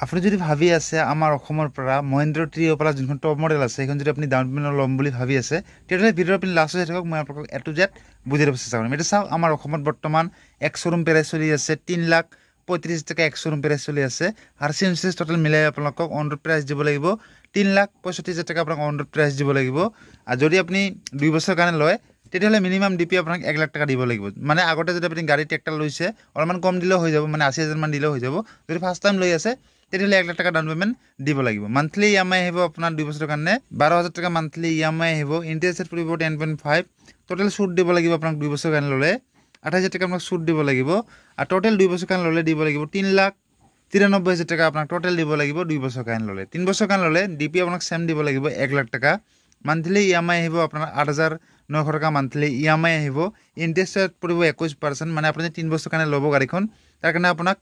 আপুনি যদি ভাবি আছে আমাৰ অসমৰ পৰা মহেন্দ্ৰ ট্ৰিঅ'পালা যোনখন টপ মডেল আছে সেইখন যদি আপুনি ডাউন পেমেণ্ট ল'ম বুলি ভাবি আছে তেতিয়াহ'লে ভিডিঅ'ৰ আপুনি লাষ্ট চাই থাকক মই আপোনালোকক A to Z বুজাই দিব চেষ্টা কৰিম। এতিয়া চাওক আমাৰ অসমত বৰ্তমান এক শ্ব'ৰুম প্ৰাইচ চলি আছে 3,35,000 টকা এক শ্ব'ৰুম প্ৰাইচ চলি আছে আৰু চেঞ্চেছ টোটেল মিলাই আপোনালোকক অন ৰোড প্ৰাইচ দিব লাগিব 3,65,000 টকা আপোনাক অন ৰোড প্ৰাইচ দিব লাগিব। আৰু যদি আপুনি 2 বছৰৰ কাৰণে লয় তেতিয়াহ'লে মিনিমাম ডিপি আপোনাক 1 লাখ টকা দিব লাগিব। মানে আগতে যদি আপুনি গাড়ী ট্ৰেক্টৰ লৈছে অলপমান কম দিলেও হৈ যাব, মানে 80,000 মান দিলেও হৈ যাব। যদি ফাৰ্ষ্ট টাইম লৈ আছে তেতিয়াহ'লে 1 লাখ টকা ডাউন পেমেণ্ট দিব লাগিব। মান্থলি EMI আহিব আপোনাৰ 2 বছৰৰ কাৰণে 12,000 টকা মান্থলি EMI আহিব। ইণ্টাৰেষ্ট ৰেট পৰিব 10.5। টোটেল সুদ দিব লাগিব আপোনাক 2 বছৰৰ কাৰণে ল'লে 28,000 টকা আপোনাক সুদ দিব লাগিব। আৰু টোটেল 2 বছৰৰ কাৰণে ল'লে দিব লাগিব 3,93,000 টকা আপোনাক টোটেল দিব লাগিব 2 বছৰৰ কাৰণে ল'লে। 3 বছৰৰ কাৰণে ল'লে ডিপি আপোনাক চেম দিব লাগিব 1 লাখ টকা। মান্থলি EMI আহিব আপোনাৰ 8,900 টকা মান্থলি EMI আহিব। ইণ্টাৰেষ্ট ৰেট পৰিব 21%। মানে আপুনি 3 বছৰৰ কাৰণে ল'ব গাড়ীখন তাৰ কাৰণে আপোনাক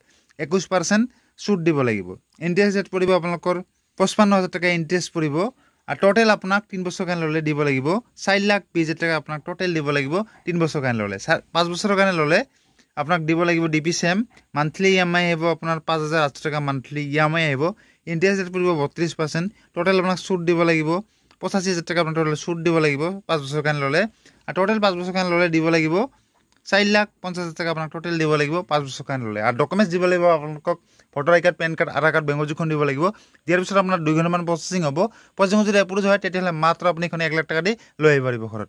21% সুদ দিব লাগিব। ইণ্টাৰেষ্ট ৰেট পৰিব আপোনালোকৰ 55,000 টকা ইণ্টাৰেষ্ট পৰিব। আৰু টোটেল আপোনাক 3 বছৰৰ কাৰণে ল'লে দিব লাগিব 4,20,000 টকা আপোনাক টোটেল দিব লাগিব 3 বছৰৰ কাৰণে ল'লে। 5 বছৰৰ কাৰণে ল'লে আপোনাক দিব লাগিব ডিপি চেম। মান্থলি EMI আহিব আপোনাৰ 5,800 টকা মান্থলি EMI আহিব। ইণ্টাৰেষ্ট ৰেট পৰিব 32%। টোটেল আপোনাক সুদ দিব লাগিব 85,000 টকা আপোনাক টোটেল সুদ দিব লাগিব 5 বছৰৰ কাৰণে ল'লে। আৰু টোটেল 5 বছৰৰ কাৰণে ল'লে দিব লাগিব 4,50,000 টকা আপোনাক টোটেল দিব লাগিব 5 বছৰৰ কাৰণে ল'লে। আৰু ডকুমেণ্টছ দিব লাগিব আপোনালোকক ভোটাৰ আই কাৰ্ড, পেন কাৰ্ড, আধাৰ কাৰ্ড, বেংকৰ জোখন দিব লাগিব। দিয়াৰ পিছত আপোনাৰ 2 ঘণ্টামান প্ৰচেছিং হ'ব। প্ৰচেছিং যদি এপ্ৰুভ হয় তেতিয়াহ'লে মাত্ৰ আপুনি এখন 1 লাখ টকা দি লৈ আহিব পাৰিব ঘৰত।